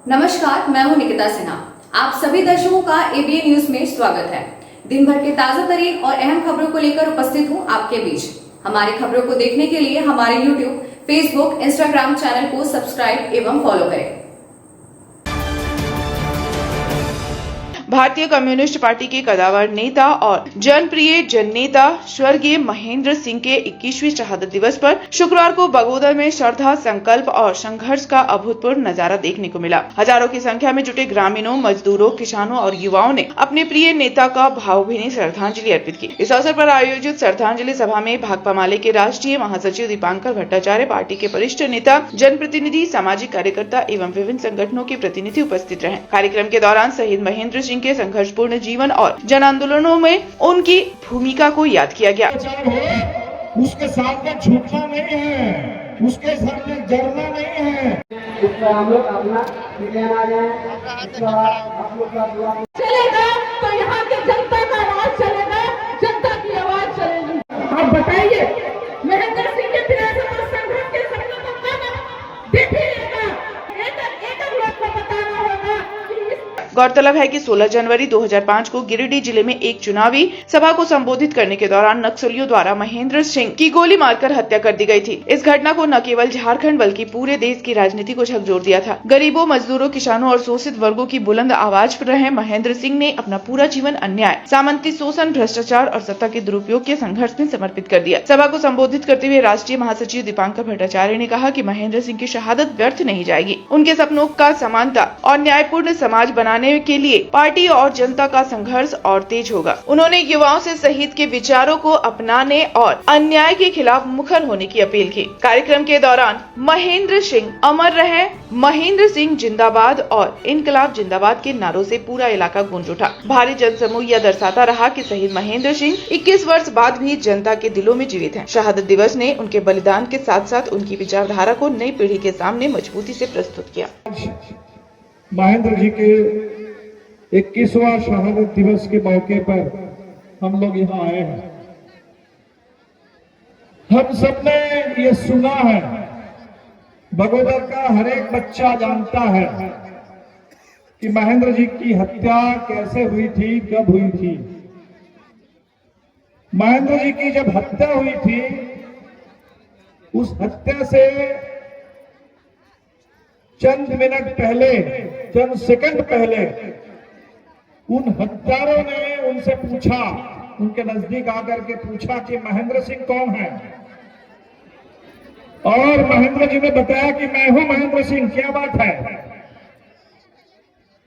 नमस्कार, मैं हूं निकिता सिन्हा। आप सभी दर्शकों का एबीएन न्यूज में स्वागत है। दिन भर के ताजा तरीन और अहम खबरों को लेकर उपस्थित हूं आपके बीच। हमारी खबरों को देखने के लिए हमारे यूट्यूब, फेसबुक, इंस्टाग्राम चैनल को सब्सक्राइब एवं फॉलो करें। भारतीय कम्युनिस्ट पार्टी के कद्दावर नेता और जनप्रिय जननेता स्वर्गीय महेंद्र सिंह के 21वीं शहादत दिवस पर शुक्रवार को बगोदर में श्रद्धा, संकल्प और संघर्ष का अभूतपूर्व नजारा देखने को मिला। हजारों की संख्या में जुटे ग्रामीणों, मजदूरों, किसानों और युवाओं ने अपने प्रिय नेता का भावभीनी श्रद्धांजलि अर्पित की। इस अवसर पर आयोजित श्रद्धांजलि सभा में भाकपा माले के राष्ट्रीय महासचिव दीपांकर भट्टाचार्य, पार्टी के वरिष्ठ नेता, जनप्रतिनिधि, सामाजिक कार्यकर्ता एवं विभिन्न संगठनों के प्रतिनिधि उपस्थित रहे। कार्यक्रम के दौरान शहीद महेंद्र सिंह के संघर्षपूर्ण जीवन और जन आंदोलनों में उनकी भूमिका को याद किया गया। उसके सामने झुकना नहीं है, उसके सामने डरना नहीं है। हम लोग अपना चलेगा तो यहाँ के जनता का आवाज चलेगा, जनता की आवाज चलेगी। आप बताइए, महेंद्र सिंह के विरासत और संघर्ष के सपनों को कब देखिएगा? एक लोग को बताना होगा। गौरतलब है कि 16 जनवरी 2005 को गिरिडीह जिले में एक चुनावी सभा को संबोधित करने के दौरान नक्सलियों द्वारा महेंद्र सिंह की गोली मारकर हत्या कर दी गई थी। इस घटना को न केवल झारखंड बल्कि पूरे देश की राजनीति को झकझोर दिया था। गरीबों, मजदूरों, किसानों और शोषित वर्गों की बुलंद आवाज पर रहे महेंद्र सिंह ने अपना पूरा जीवन अन्याय, सामंती शोषण, भ्रष्टाचार और सत्ता के दुरुपयोग के संघर्ष में समर्पित कर दिया। सभा को संबोधित करते हुए राष्ट्रीय महासचिव दीपांकर भट्टाचार्य ने कहा कि महेंद्र सिंह की शहादत व्यर्थ नहीं जाएगी। उनके सपनों का समानता और न्यायपूर्ण समाज बनाने के लिए पार्टी और जनता का संघर्ष और तेज होगा। उन्होंने युवाओं से शहीद के विचारों को अपनाने और अन्याय के खिलाफ मुखर होने की अपील की। कार्यक्रम के दौरान महेंद्र सिंह अमर रहे, महेंद्र सिंह जिंदाबाद और इनकलाब जिंदाबाद के नारों से पूरा इलाका गूंज उठा। भारी जनसमूह यह दर्शाता रहा कि शहीद महेंद्र सिंह 21 वर्ष बाद भी जनता के दिलों में जीवित हैं। शहादत दिवस ने उनके बलिदान के साथ साथ उनकी विचारधारा को नई पीढ़ी के सामने मजबूती से प्रस्तुत किया। महेंद्र जी के 21वां शहादत दिवस के मौके पर हम लोग यहाँ आए हैं। हम सबने ये सुना है, बगोदर का हर एक बच्चा जानता है कि महेंद्र जी की हत्या कैसे हुई थी, कब हुई थी। महेंद्र जी की जब हत्या हुई थी, उस हत्या से चंद मिनट पहले, चंद सेकंड पहले उन हत्यारों ने उनसे पूछा, उनके नजदीक आकर के पूछा कि महेंद्र सिंह कौन है। और महेंद्र जी ने बताया कि मैं हूं महेंद्र सिंह, क्या बात है।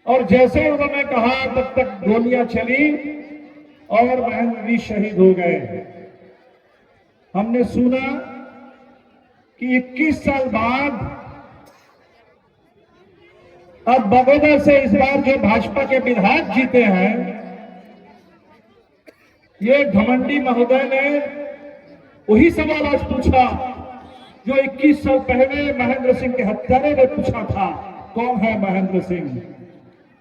और जैसे उन्होंने कहा तब तक गोलियां चली और महेंद्र जी शहीद हो गए। हमने सुना कि 21 साल बाद अब बगोदर से इस बार जो भाजपा के विधायक जीते हैं, ये घमंडी महोदय ने वही सवाल आज पूछा जो 21 साल पहले महेंद्र सिंह के हत्यारे ने पूछा था, कौन है महेंद्र सिंह।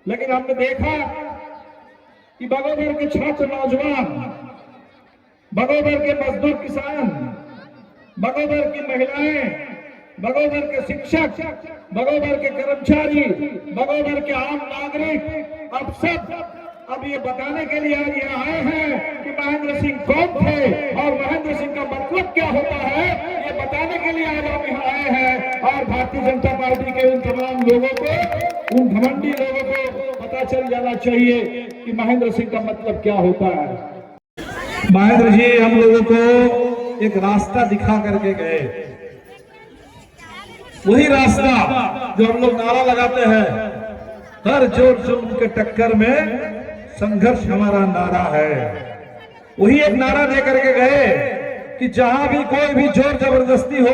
लेकिन हमने देखा कि बगोदर के छात्र नौजवान, बगोदर के मजदूर किसान, बगोदर की महिलाएं, बगोदर के शिक्षक, बगोदर के कर्मचारी, बगोदर के आम नागरिक, अब सब अब ये बताने के लिए यहाँ आए हैं कि महेंद्र सिंह कौन थे और महेंद्र सिंह का मतलब क्या होता है, ये बताने के लिए आज हम यहाँ आए हैं। और भारतीय जनता पार्टी के उन तमाम लोगों को, उन घमंडी लोगों को पता चल जाना चाहिए कि महेंद्र सिंह का मतलब क्या होता है। महेंद्र जी हम लोगों को एक रास्ता दिखा करके गए, वही रास्ता जो हम लोग नारा लगाते हैं, हर जोर जुल्म के टक्कर में संघर्ष हमारा नारा है। वही एक नारा दे करके गए कि जहां भी कोई भी जोर जबरदस्ती हो,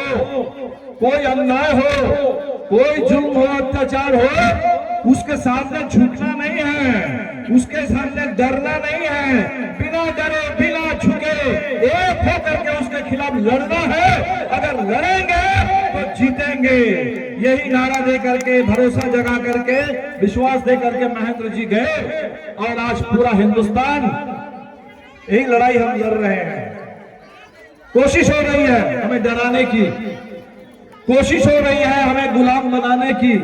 कोई अन्याय हो, कोई जुल्म हो, अत्याचार हो, उसके सामने झुकना नहीं है, उसके सामने डरना नहीं है, बिना डरे बिना झुके एक होकर के उसके खिलाफ लड़ना है। अगर लड़ेंगे तो जीतेंगे। यही नारा दे करके, भरोसा जगा करके, विश्वास दे करके महेंद्र जी गए और आज पूरा हिंदुस्तान यही लड़ाई हम लड़ रहे हैं। कोशिश हो रही है हमें डराने की, कोशिश हो रही है हमें गुलाम बनाने की,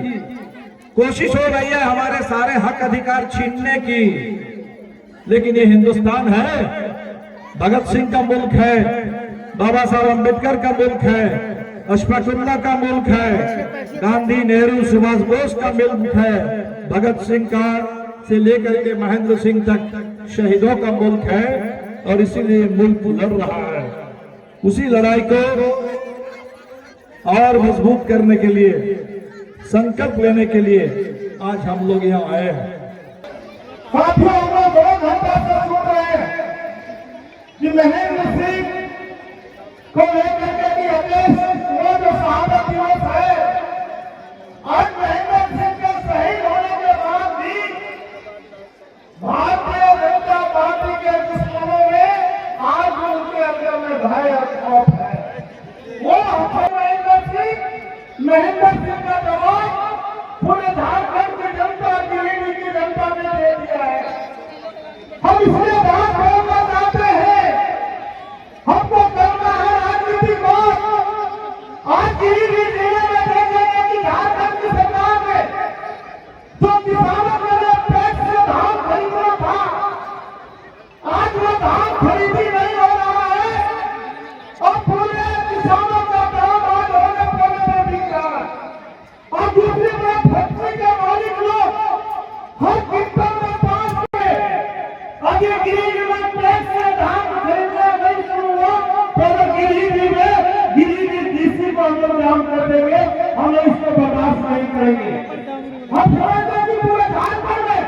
कोशिश हो रही है हमारे सारे हक अधिकार छीनने की, लेकिन ये हिंदुस्तान है, भगत सिंह का मुल्क है, बाबा साहब अम्बेडकर का मुल्क है, अशफाकुल्लाह का मुल्क है, गांधी, नेहरू, सुभाष बोस का मुल्क है, भगत सिंह का से लेकर के महेंद्र सिंह तक शहीदों का मुल्क है। और इसीलिए मुल्क लड़ रहा है। उसी लड़ाई को और मजबूत करने के लिए, संकल्प लेने के लिए आज हम लोग यहाँ आए हैं। साथियों, हम लोग 2 घंटे से सुन रहे हैं कि महेंद्र सिंह को लेकर के कि वो जो शहादत दिवस है, आज महेंद्र सिंह के शहीद होने के बाद भी भारतीय जनता पार्टी के दुश्मनों में आज उनके अंदर में भय और खौफ है। वो महेंद्र सिंह का जवाब पूरे झारखंड की जनता, गिरिडीह की जनता ने दे दिया है। हम इसलिए बात करना चाहते हैं, हमको करना है राजनीतिक बात। आज गिरिडीह जिले में देखेंगे कि झारखंड की सरकार ने जो किसानों के लिए टैक्स से धान खरीदना था, आज वो धान खरीदी नहीं हो रहा है और पूरे किसानों का दाम आज होने पौने में बिक रहा है। और दूसरी तरफ फैक्ट्री के मालिक लोग हर क्विंटल में 5 रुपए, अगर गिरिडीह में टैक्स से धान खरीदना नहीं शुरू हुआ तो गिरिडीह डीसी को हम लोग जाम कर देंगे। हम लोग इसको बर्दाश्त नहीं करेंगे। हम समझते हैं कि पूरे झारखंड में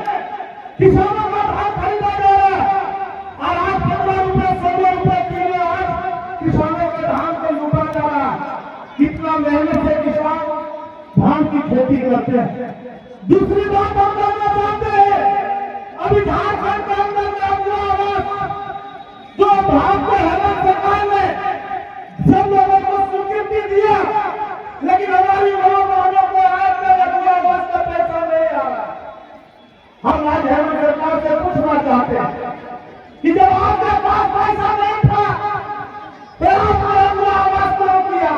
किसानों का धान खरीदा जा रहा है और आज 15 रुपए 16 रुपए किलो आज किसानों के धान को लूटा जा रहा है। कितना मेहनत से किसान धान की खेती करते हैं। दूसरी बात हम करना चाहते हैं, अभी झारखंड के अंदर में अपना आवाज जो भारतीय हेमंत सरकार ने सब लोगों को स्वीकृति दिया, लेकिन हमारी नौजवानों को आज तक आवाज का पैसा नहीं आ रहा। हम आज हेमंत सरकार से पूछना चाहते हैं कि जब आपके पास पैसा नहीं था तो आपने आवाज क्यों किया?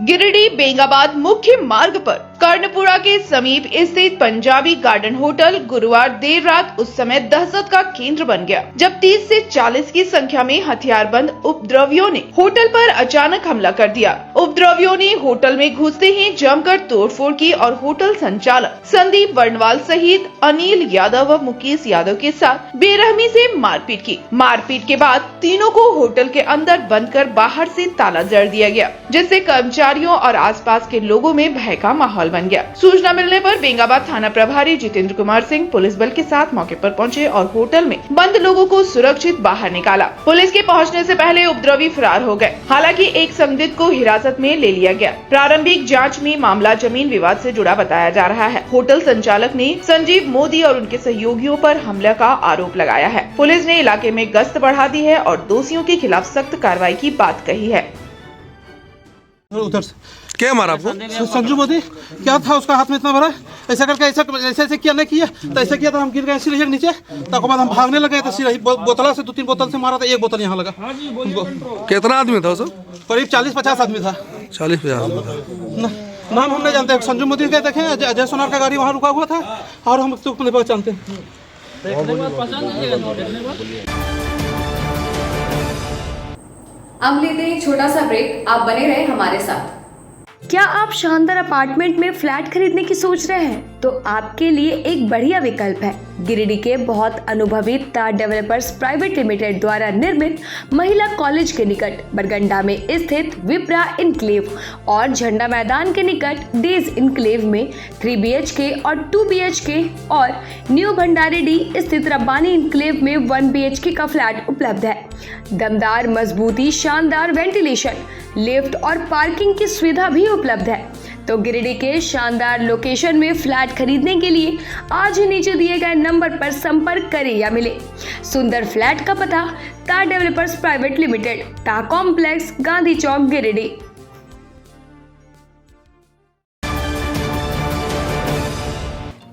गिरिडीह बेंगाबाद मुख्य मार्ग पर कर्णपुरा के समीप स्थित पंजाबी गार्डन होटल गुरुवार देर रात उस समय दहशत का केंद्र बन गया, जब 30 से 40 की संख्या में हथियारबंद उपद्रवियों ने होटल पर अचानक हमला कर दिया। उपद्रवियों ने होटल में घुसते ही जमकर तोड़फोड़ की और होटल संचालक संदीप वर्णवाल सहित अनिल यादव व मुकेश यादव के साथ बेरहमी से मारपीट की। मारपीट के बाद तीनों को होटल के अंदर बंद कर बाहर से ताला जड़ दिया गया, जिससे कर्मचारियों और आसपास के लोगों में भय का माहौल बन गया। सूचना मिलने पर बेंगाबाद थाना प्रभारी जितेंद्र कुमार सिंह पुलिस बल के साथ मौके पर पहुंचे और होटल में बंद लोगों को सुरक्षित बाहर निकाला। पुलिस के पहुंचने से पहले उपद्रवी फरार हो गए। हालांकि एक संदिग्ध को हिरासत में ले लिया गया। प्रारंभिक जांच में मामला जमीन विवाद से जुड़ा बताया जा रहा है। होटल संचालक ने संजीव मोदी और उनके सहयोगियों पर हमले का आरोप लगाया है। पुलिस ने इलाके में गश्त बढ़ा दी है और दोषियों के खिलाफ सख्त कार्रवाई की बात कही है। उधर से क्या मारा आपको? संजू मोदी क्या था उसका हाथ में इतना बड़ा, ऐसा करके ऐसे किया नहीं किया तो ऐसा किया था, हम गिर गए सिरही के नीचे। तब बाद हम भागने लगे तो सिरही बोतला से 2-3 बोतल से मारा था, एक बोतल यहाँ लगा। कितना आदमी था सब? करीब 40-50 आदमी था। 40-50 आदमी था। नाम हम नहीं जानते। संजू मोदी के देखे अजय सोनार का गाड़ी वहाँ रुका हुआ था और हम तो नहीं पहचानते। अब लेते हैं एक छोटा सा ब्रेक, आप बने रहे हमारे साथ। क्या आप शानदार अपार्टमेंट में फ्लैट खरीदने की सोच रहे हैं? तो आपके लिए एक बढ़िया विकल्प है। गिरिडीह के बहुत अनुभवी तार डेवलपर्स प्राइवेट लिमिटेड द्वारा निर्मित महिला कॉलेज के निकट बरगंडा में स्थित विप्रा इनक्लेव और झंडा मैदान के निकट डेज इनक्लेव में 3 BHK और 2 BHK और न्यू भंडारीडीह स्थित रब्बानी इनक्लेव में 1 BHK का फ्लैट उपलब्ध है। दमदार मजबूती, शानदार वेंटिलेशन, लिफ्ट और पार्किंग की सुविधा भी उपलब्ध है। तो गिरिडीह के शानदार लोकेशन में फ्लैट खरीदने के लिए आज ही नीचे दिए गए नंबर पर संपर्क करें या मिले। सुंदर फ्लैट का पता तार डेवलपर्स प्राइवेट लिमिटेड, टा कॉम्प्लेक्स, गांधी चौक, गिरिडीह।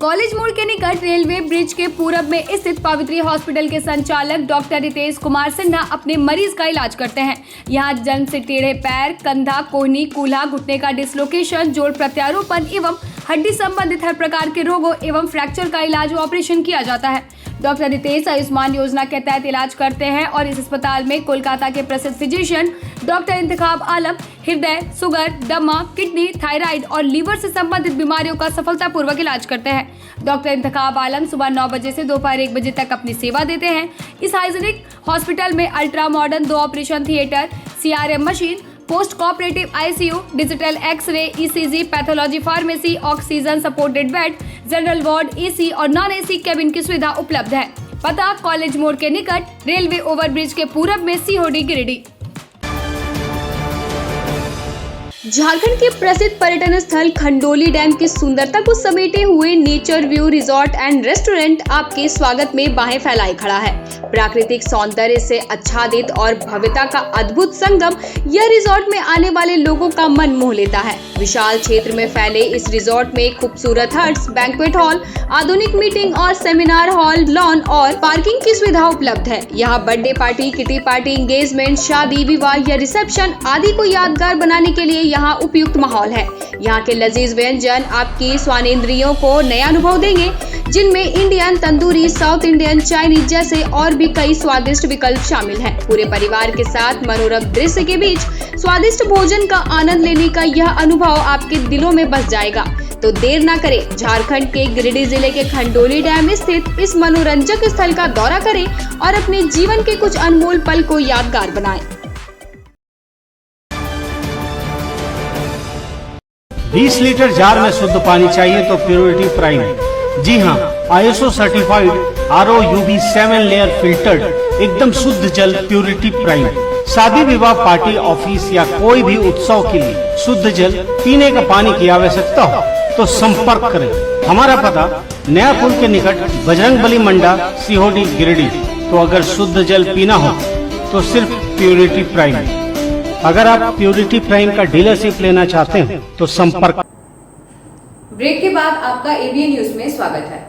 कॉलेज मोड़ के निकट रेलवे ब्रिज के पूरब में स्थित पवित्री हॉस्पिटल के संचालक डॉक्टर रितेश कुमार सिन्हा अपने मरीज का इलाज करते हैं। यहाँ जन्म से टेढ़े पैर, कंधा, कोहनी, कूल्हा, घुटने का डिसलोकेशन, जोड़ प्रत्यारोपण एवं हड्डी संबंधित हर प्रकार के रोगों एवं फ्रैक्चर का इलाज व ऑपरेशन किया जाता है। डॉक्टर रितेश आयुष्मान योजना के तहत इलाज करते हैं और इस अस्पताल में कोलकाता के प्रसिद्ध फिजिशियन डॉक्टर इंतखाब आलम हृदय, शुगर, दमा, किडनी, थायराइड और लीवर से संबंधित बीमारियों का सफलतापूर्वक इलाज करते हैं। डॉक्टर इंतखाब आलम सुबह 9 बजे से दोपहर 1 बजे तक अपनी सेवा देते हैं। इस हाइजीनिक हॉस्पिटल में ultra modern 2 operation theatre, CRM machine, post cooperative ICU, digital x-ray, ECG, pathology, pharmacy, oxygen supported bed, general ward, AC और नॉन AC केबिन की सुविधा उपलब्ध है। पता कॉलेज मोड़ के निकट रेलवे ओवरब्रिज के पूरब में COD गिरिडीह। झारखंड के प्रसिद्ध पर्यटन स्थल खंडोली डैम की सुंदरता को समेटे हुए nature view resort and restaurant आपके स्वागत में बाहें फैलाए खड़ा है। प्राकृतिक सौंदर्य से आच्छादित और भव्यता का अद्भुत संगम यह रिजॉर्ट में आने वाले लोगों का मन मोह लेता है। विशाल क्षेत्र में फैले इस रिजॉर्ट में खूबसूरत हट्स, बैंक्वेट हॉल, आधुनिक मीटिंग और सेमिनार हॉल, लॉन और पार्किंग की सुविधा उपलब्ध है। यहाँ birthday party, kitty party, engagement, शादी, विवाह या रिसेप्शन आदि को यादगार बनाने के लिए यहाँ उपयुक्त माहौल है। यहाँ के लजीज व्यंजन आपकी स्वानेंद्रियों को नया अनुभव देंगे, जिनमें Indian, tandoori, south Indian, Chinese जैसे और भी कई स्वादिष्ट विकल्प शामिल हैं। पूरे परिवार के साथ मनोरम दृश्य के बीच स्वादिष्ट भोजन का आनंद लेने का यह अनुभव आपके दिलों में बस जाएगा। तो देर ना करें, झारखंड के गिरिडीह जिले के खंडोली डैम स्थित इस मनोरंजक स्थल का दौरा करें और अपने जीवन के कुछ अनमोल पल को यादगार बनाएं। 20 लीटर जार में शुद्ध पानी चाहिए तो प्योरिटी प्राइम। जी हाँ, ISO certified RO UV 7 layer filtered एकदम शुद्ध जल प्योरिटी प्राइम। शादी, विवाह, पार्टी, ऑफिस या कोई भी उत्सव के लिए शुद्ध जल पीने का पानी की आवश्यकता हो तो संपर्क करें। हमारा पता नया पुल के निकट बजरंगबली मंडा, COD गिरिडीह। तो अगर शुद्ध जल पीना हो तो सिर्फ प्योरिटी प्राइम। अगर आप प्योरिटी प्राइम का डीलरशिप लेना चाहते हैं तो संपर्क। ब्रेक के बाद आपका ABN न्यूज में स्वागत है।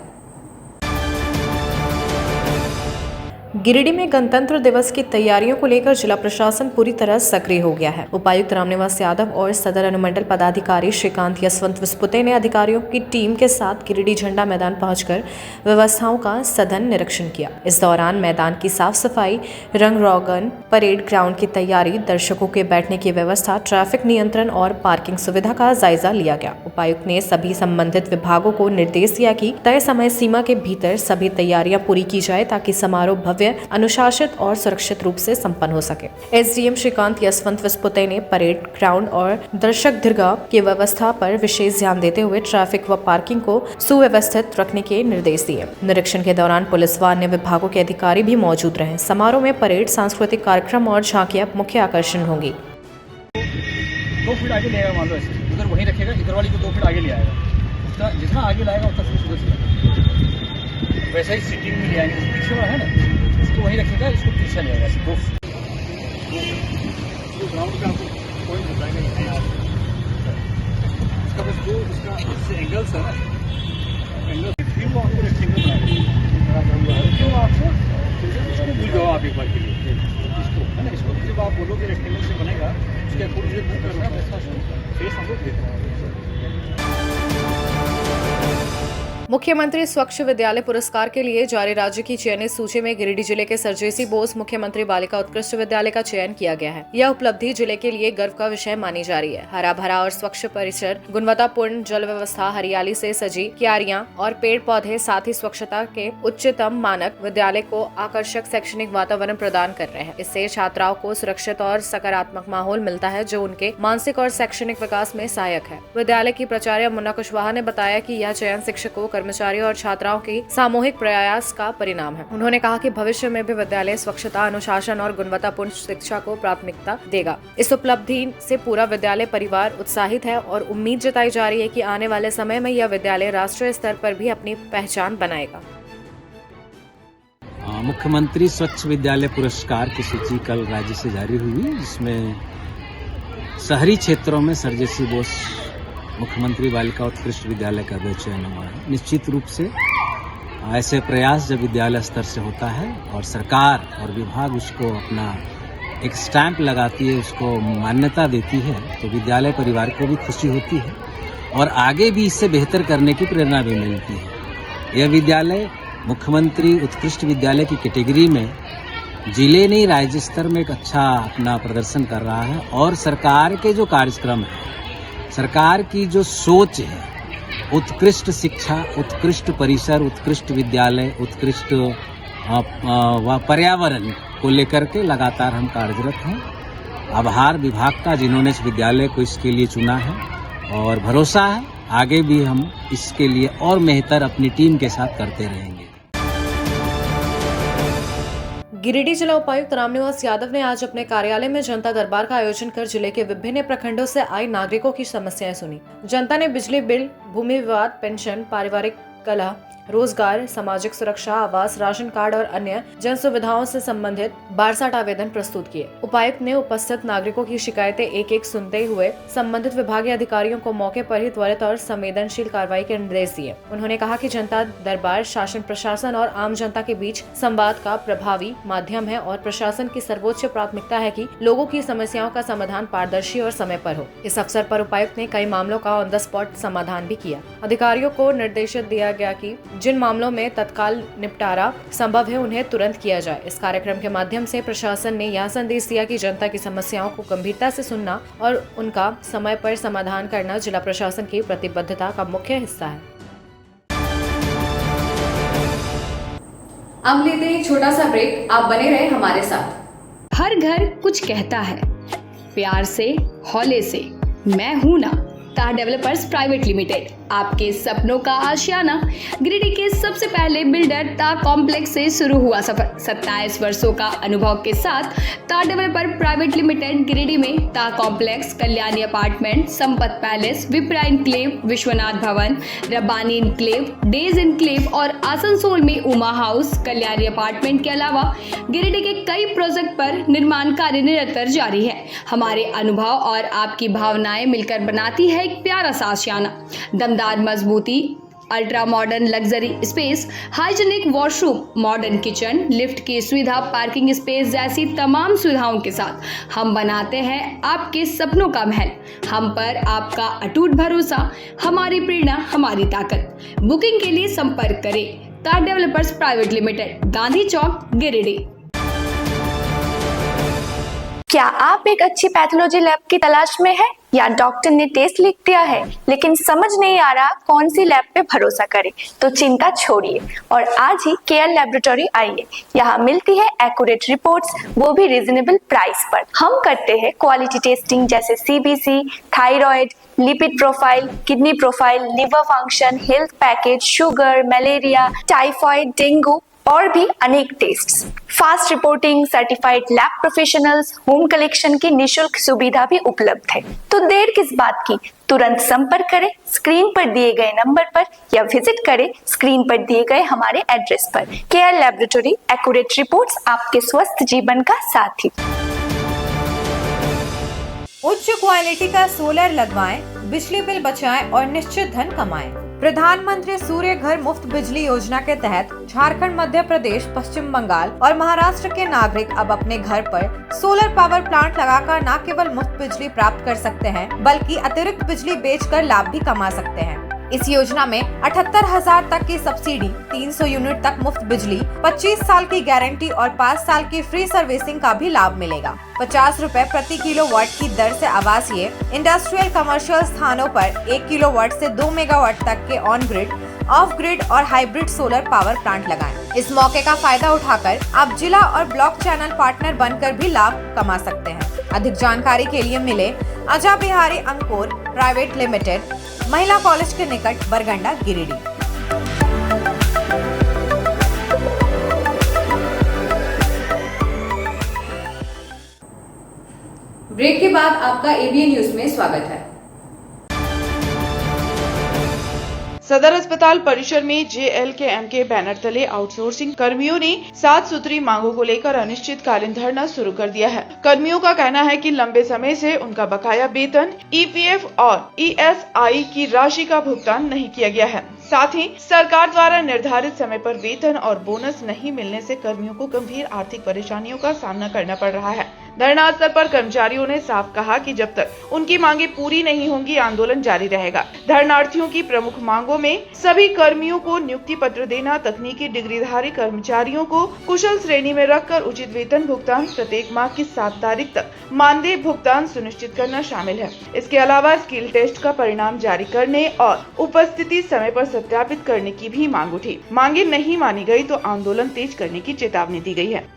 गिरिडीह में गणतंत्र दिवस की तैयारियों को लेकर जिला प्रशासन पूरी तरह सक्रिय हो गया है। उपायुक्त रामनिवास यादव और सदर अनुमंडल पदाधिकारी श्रीकांत यशवंत विस्पुते ने अधिकारियों की टीम के साथ गिरिडीह झंडा मैदान पहुंचकर व्यवस्थाओं का सघन निरीक्षण किया। इस दौरान मैदान की साफ सफाई, रंग रोगन, परेड ग्राउंड की तैयारी, दर्शकों के बैठने की व्यवस्था, ट्रैफिक नियंत्रण और पार्किंग सुविधा का जायजा लिया गया। उपायुक्त ने सभी संबंधित विभागों को निर्देश दिया कि तय समय सीमा के भीतर सभी तैयारियां पूरी की जाए ताकि समारोह भव्य, अनुशासित और सुरक्षित रूप से संपन्न हो सके। SDM श्रीकांत यशवंत विस्पुते ने परेड ग्राउंड और दर्शक दीर्घा की व्यवस्था पर विशेष ध्यान देते हुए ट्रैफिक व पार्किंग को सुव्यवस्थित रखने के निर्देश दिए। निरीक्षण के दौरान पुलिस व अन्य विभागों के अधिकारी भी मौजूद रहे। समारोह में परेड, सांस्कृतिक कार्यक्रम और झांकियां मुख्य आकर्षण होंगी। 2 फीट आगे ले आएगा, मान लो ऐसे उधर वहीं रखेगा, इधर वाली को 2 फीट आगे ले आएगा। उसका जितना आगे लाएगा उतना सुधर से वैसा ही सीटिंग में ले आएंगे। पीछे वाला है ना, इसको वहीं रखेगा, इसको पीछे ले आएगा। ग्राउंड का आपको पॉइंट बताएंगे उसका, बस जो उसका एंगल्स है ना, एंगल क्यों आपको रेक्टेंगल बनाएंगे, क्यों आपको उसको भूल जाओ आप एक बार के लिए, इसको है ना, इसको जब आप बोलोगे रेक्टेंगल से बनेगा, उसके अकॉर्डिंग से मूव करना है, वैसा फेस हम लोग देते हैं। मुख्यमंत्री स्वच्छ विद्यालय पुरस्कार के लिए जारी राज्य की चयनित सूची में गिरिडीह जिले के सर JC बोस मुख्यमंत्री बालिका उत्कृष्ट विद्यालय का चयन किया गया है। यह उपलब्धि जिले के लिए गर्व का विषय मानी जा रही है। हरा भरा और स्वच्छ परिसर, गुणवत्तापूर्ण जल व्यवस्था, हरियाली से सजी क्यारियां और पेड़ पौधे, साथ ही स्वच्छता के उच्चतम मानक विद्यालय को आकर्षक शैक्षणिक वातावरण प्रदान कर रहे हैं। इससे छात्राओं को सुरक्षित और सकारात्मक माहौल मिलता है जो उनके मानसिक और शैक्षणिक विकास में सहायक है। विद्यालय की प्राचार्य मुन्ना कुशवाहा ने बताया कि यह चयन शिक्षकों, कर्मचारियों और छात्राओं की सामूहिक प्रयास का परिणाम है। उन्होंने कहा कि भविष्य में भी विद्यालय स्वच्छता, अनुशासन और गुणवत्तापूर्ण शिक्षा को प्राथमिकता देगा। इस उपलब्धि से पूरा विद्यालय परिवार उत्साहित है और उम्मीद जताई जा रही है कि आने वाले समय में यह विद्यालय राष्ट्रीय स्तर पर भी अपनी पहचान बनाएगा। मुख्यमंत्री स्वच्छ विद्यालय पुरस्कार की सूची कल राज्य से जारी हुई, जिसमें शहरी क्षेत्रों में सर JC बोस मुख्यमंत्री बालिका उत्कृष्ट विद्यालय का भी चयन हुआ है। निश्चित रूप से ऐसे प्रयास जब विद्यालय स्तर से होता है और सरकार और विभाग उसको अपना एक स्टैंप लगाती है, उसको मान्यता देती है, तो विद्यालय परिवार को भी खुशी होती है और आगे भी इससे बेहतर करने की प्रेरणा भी मिलती है। यह विद्यालय मुख्यमंत्री उत्कृष्ट विद्यालय की कैटेगरी में जिले नहीं राज्य स्तर में एक अच्छा अपना प्रदर्शन कर रहा है और सरकार के जो कार्यक्रम है, सरकार की जो सोच है, उत्कृष्ट शिक्षा, उत्कृष्ट परिसर, उत्कृष्ट विद्यालय, उत्कृष्ट पर्यावरण को लेकर के लगातार हम कार्यरत हैं। आभार विभाग का जिन्होंने इस विद्यालय को इसके लिए चुना है और भरोसा है आगे भी हम इसके लिए और बेहतर अपनी टीम के साथ करते रहेंगे। गिरिडीह जिला उपायुक्त रामनिवास यादव ने आज अपने कार्यालय में जनता दरबार का आयोजन कर जिले के विभिन्न प्रखंडों से आए नागरिकों की समस्याएं सुनी। जनता ने बिजली बिल, भूमि विवाद, पेंशन, पारिवारिक कलह, रोजगार, सामाजिक सुरक्षा, आवास, राशन कार्ड और अन्य जन सुविधाओं से संबंधित 62 आवेदन प्रस्तुत किए। उपायुक्त ने उपस्थित नागरिकों की शिकायतें एक एक सुनते हुए संबंधित विभागीय अधिकारियों को मौके पर ही त्वरित और संवेदनशील कार्रवाई के निर्देश दिए। उन्होंने कहा कि जनता दरबार शासन प्रशासन और आम जनता के बीच संवाद का प्रभावी माध्यम है और प्रशासन की सर्वोच्च प्राथमिकता है कि लोगों की समस्याओं का समाधान पारदर्शी और समय पर हो। इस अवसर पर उपायुक्त ने कई मामलों का ऑन द स्पॉट समाधान भी किया। अधिकारियों को निर्देशित दिया गया कि जिन मामलों में तत्काल निपटारा संभव है उन्हें तुरंत किया जाए। इस कार्यक्रम के माध्यम से प्रशासन ने यह संदेश दिया कि जनता की समस्याओं को गंभीरता से सुनना और उनका समय पर समाधान करना जिला प्रशासन की प्रतिबद्धता का मुख्य हिस्सा है। अब लेते हैं एक छोटा सा ब्रेक, आप बने रहे हमारे साथ। हर घर कुछ कहता है, प्यार से, हौले से, मैं हूं ना। तार डेवलपर्स प्राइवेट लिमिटेड, आपके सपनों का आशियाना। गिरिडीह के सबसे पहले बिल्डर ता कॉम्प्लेक्स से शुरू हुआ सफर। 27 वर्षों का अनुभव के साथ तार डेवलपर प्राइवेट लिमिटेड गिरिडीह में ता complex, Kalyani apartment, Sampat palace, Vipra enclave, Vishwanath Bhawan, Rabbani enclave, days enclave और आसनसोल में उमा हाउस, कल्याणी अपार्टमेंट के अलावा गिरिडीह के कई प्रोजेक्ट पर निर्माण कार्य निरंतर जारी है। हमारे अनुभव और आपकी भावनाएं मिलकर बनाती है एक प्यारा सा आशियाना। दमदार मजबूती, ultra modern luxury space, hygienic washroom, modern kitchen, lift की सुविधा, पार्किंग स्पेस जैसी तमाम सुविधाओं के साथ हम बनाते हैं आपके सपनों का महल। हम पर आपका अटूट भरोसा, हमारी प्रेरणा, हमारी ताकत। बुकिंग के लिए संपर्क करें तार डेवलपर्स प्राइवेट लिमिटेड, गांधी चौक, गिरिडीह। क्या आप एक अच्छी पैथोलॉजी लैब की तलाश में है या डॉक्टर ने टेस्ट लिख दिया है लेकिन समझ नहीं आ रहा कौन सी लैब पे भरोसा करें? तो चिंता छोड़िए और आज ही केयर लैबोरेटरी आइए। यहाँ मिलती है एक्यूरेट रिपोर्ट्स, वो भी रीजनेबल प्राइस पर। हम करते हैं क्वालिटी टेस्टिंग जैसे CBC, thyroid, lipid profile, kidney profile, liver function, health package, sugar, malaria, typhoid, dengue और भी अनेक tests. Fast reporting, certified lab professionals, home collection की निशुल्क सुविधा भी उपलब्ध है। तो देर किस बात की, तुरंत संपर्क करें स्क्रीन पर दिए गए नंबर पर या विजिट करें स्क्रीन पर दिए गए हमारे एड्रेस पर। केयर लैबोरेटरी, एक्यूरेट रिपोर्ट्स, आपके स्वस्थ जीवन का साथी। उच्च क्वालिटी का सोलर लगवाएं, बिजली बिल बचाएं और निश्चित धन कमाएं। प्रधानमंत्री सूर्य घर मुफ्त बिजली योजना के तहत झारखंड, मध्य प्रदेश, पश्चिम बंगाल और महाराष्ट्र के नागरिक अब अपने घर पर सोलर पावर प्लांट लगाकर न केवल मुफ्त बिजली प्राप्त कर सकते हैं बल्कि अतिरिक्त बिजली बेचकर लाभ भी कमा सकते हैं। इस योजना में 78,000 तक की सब्सिडी, 300 यूनिट तक मुफ्त बिजली, 25 साल की गारंटी और 5 साल की फ्री सर्विसिंग का भी लाभ मिलेगा। 50 रुपए प्रति किलोवाट की दर से आवासीय, इंडस्ट्रियल, कमर्शियल स्थानों पर 1 किलोवाट से 2 मेगावाट तक के ऑन ग्रिड, ऑफ ग्रिड और हाइब्रिड सोलर पावर प्लांट लगाएं। इस मौके का फायदा उठाकर आप जिला और ब्लॉक चैनल पार्टनर बनकर भी लाभ कमा सकते हैं। अधिक जानकारी के लिए मिले अजय बिहारी अंकुर प्राइवेट लिमिटेड, महिला कॉलेज के निकट, बरगंडा, गिरिडीह। ब्रेक के बाद आपका एबीएन न्यूज में स्वागत है। सदर अस्पताल परिसर में JLKM के बैनर तले आउटसोर्सिंग कर्मियों ने 7 सूत्री मांगों को लेकर अनिश्चितकालीन धरना शुरू कर दिया है। कर्मियों का कहना है कि लंबे समय से उनका बकाया वेतन, EPF और ESI की राशि का भुगतान नहीं किया गया है। साथ ही सरकार द्वारा निर्धारित समय पर वेतन और बोनस नहीं मिलने से कर्मियों को गंभीर आर्थिक परेशानियों का सामना करना पड़ रहा है। धरना स्थल पर कर्मचारियों ने साफ कहा कि जब तक उनकी मांगे पूरी नहीं होंगी आंदोलन जारी रहेगा। धरनार्थियों की प्रमुख मांगों में सभी कर्मियों को नियुक्ति पत्र देना, तकनीकी डिग्रीधारी कर्मचारियों को कुशल श्रेणी में रखकर उचित वेतन भुगतान, प्रत्येक माह की 7 तारीख तक मानदेय भुगतान सुनिश्चित करना शामिल है। इसके अलावा स्किल टेस्ट का परिणाम जारी करने और उपस्थिति समय पर सत्यापित करने की भी मांग उठी। मांगे नहीं मानी गई तो आंदोलन तेज करने की चेतावनी दी गई है।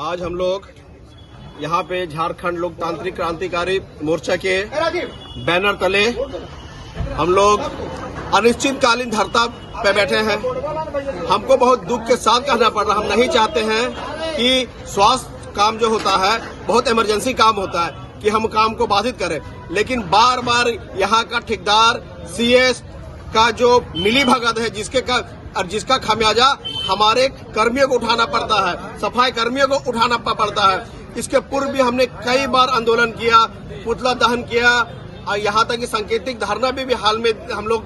आज हम लोग यहाँ पे झारखंड लोकतांत्रिक क्रांतिकारी मोर्चा के बैनर तले हम लोग अनिश्चितकालीन धरना पे बैठे हैं। हमको बहुत दुख के साथ कहना पड़ रहा, हम नहीं चाहते हैं कि स्वास्थ्य काम जो होता है बहुत इमरजेंसी काम होता है कि हम काम को बाधित करें, लेकिन बार बार यहाँ का ठेकेदार CS का जो मिली भगत है जिसका खामियाजा हमारे कर्मियों को उठाना पड़ता है, सफाई कर्मियों को उठाना पड़ता है। इसके पूर्व भी हमने कई बार आंदोलन किया, पुतला दहन किया और यहाँ तक कि सांकेतिक धरना भी हाल में हम लोग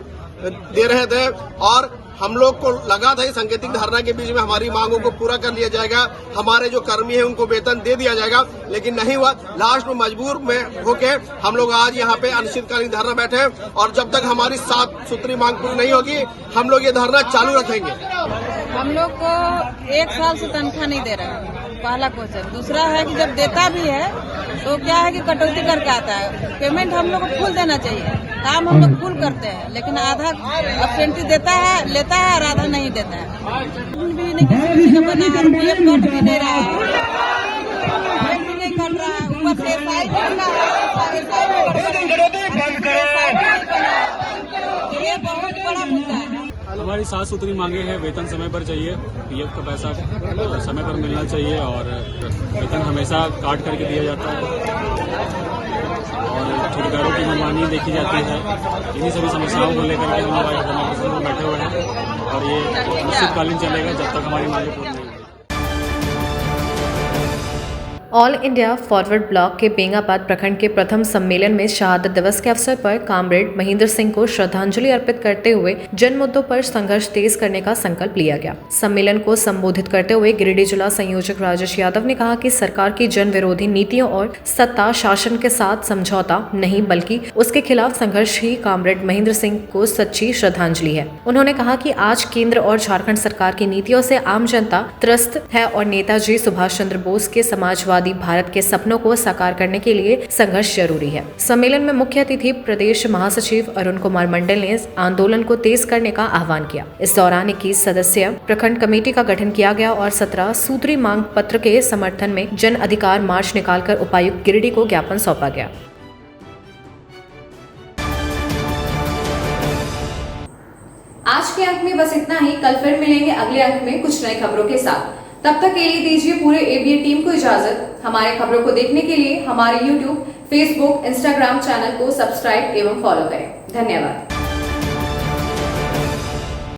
दे रहे थे और हम लोग को लगा था कि सांकेतिक धरना के बीच में हमारी मांगों को पूरा कर लिया जाएगा, हमारे जो कर्मी हैं उनको वेतन दे दिया जाएगा, लेकिन नहीं हुआ। लास्ट में मजबूर में होके हम लोग आज यहाँ पे अनिश्चितकालीन धरना बैठे और जब तक हमारी 7 सूत्री मांग पूरी नहीं होगी हम लोग ये धरना चालू रखेंगे। हम लोग को 1 साल से तनख्वाह नहीं दे रहा है, पहला क्वेश्चन। दूसरा है कि जब देता भी है तो क्या है कि कटौती करके आता है। पेमेंट हम लोग को फुल देना चाहिए, काम हम लोग फुल करते हैं, लेकिन आधा अब्सेंटी लेता है और आधा नहीं देता है। भी नहीं किसी का बना है, PF कट भी नहीं रहा है, भी नहीं कट रहा है, ऊपर से SI भी लगा है। ये बहुत बड़ा मुद्दा है। हमारी 7 सूत्री मांगे हैं। वेतन समय पर चाहिए, PF का पैसा समय पर मिलना चाहिए और वेतन हमेशा काट करके दिया जाता है और ठेकेदारों की मनमानी देखी जाती है। इन्हीं सभी समस्याओं को लेकर के हम लोग बैठे हुए हैं और ये अनिश्चितकालीन चलेगा जब तक हमारी मांगे पूरी नहीं होगी। ऑल इंडिया फॉरवर्ड ब्लॉक के बेंगाबाद प्रखंड के प्रथम सम्मेलन में शहादत दिवस के अवसर पर कामरेड महेंद्र सिंह को श्रद्धांजलि अर्पित करते हुए जन मुद्दों पर संघर्ष तेज करने का संकल्प लिया गया। सम्मेलन को संबोधित करते हुए गिरिडीह जिला संयोजक राजेश यादव ने कहा कि सरकार की जन विरोधी नीतियों और सत्ता शासन के साथ समझौता नहीं बल्कि उसके खिलाफ संघर्ष ही कामरेड महेंद्र सिंह को सच्ची श्रद्धांजलि है। उन्होंने कहा कि आज केंद्र और झारखंड सरकार की नीतियों से आम जनता त्रस्त है और नेताजी सुभाष चंद्र बोस के समाजवादी भारत के सपनों को साकार करने के लिए संघर्ष जरूरी है। सम्मेलन में मुख्य अतिथि प्रदेश महासचिव अरुण कुमार मंडल ने आंदोलन को तेज करने का आह्वान किया। इस दौरान 21 सदस्यीय प्रखंड कमेटी का गठन किया गया और 17 सूत्री मांग पत्र के समर्थन में जन अधिकार मार्च निकालकर उपायुक्त गिरिडीह को ज्ञापन सौंपा गया। आज के अंक में बस इतना ही। कल फिर मिलेंगे अगले अंक में कुछ नई खबरों के साथ। तब तक के लिए दीजिए पूरे ABN टीम को इजाजत। हमारे खबरों को देखने के लिए हमारे YouTube, Facebook, Instagram चैनल को सब्सक्राइब एवं फॉलो करें। धन्यवाद।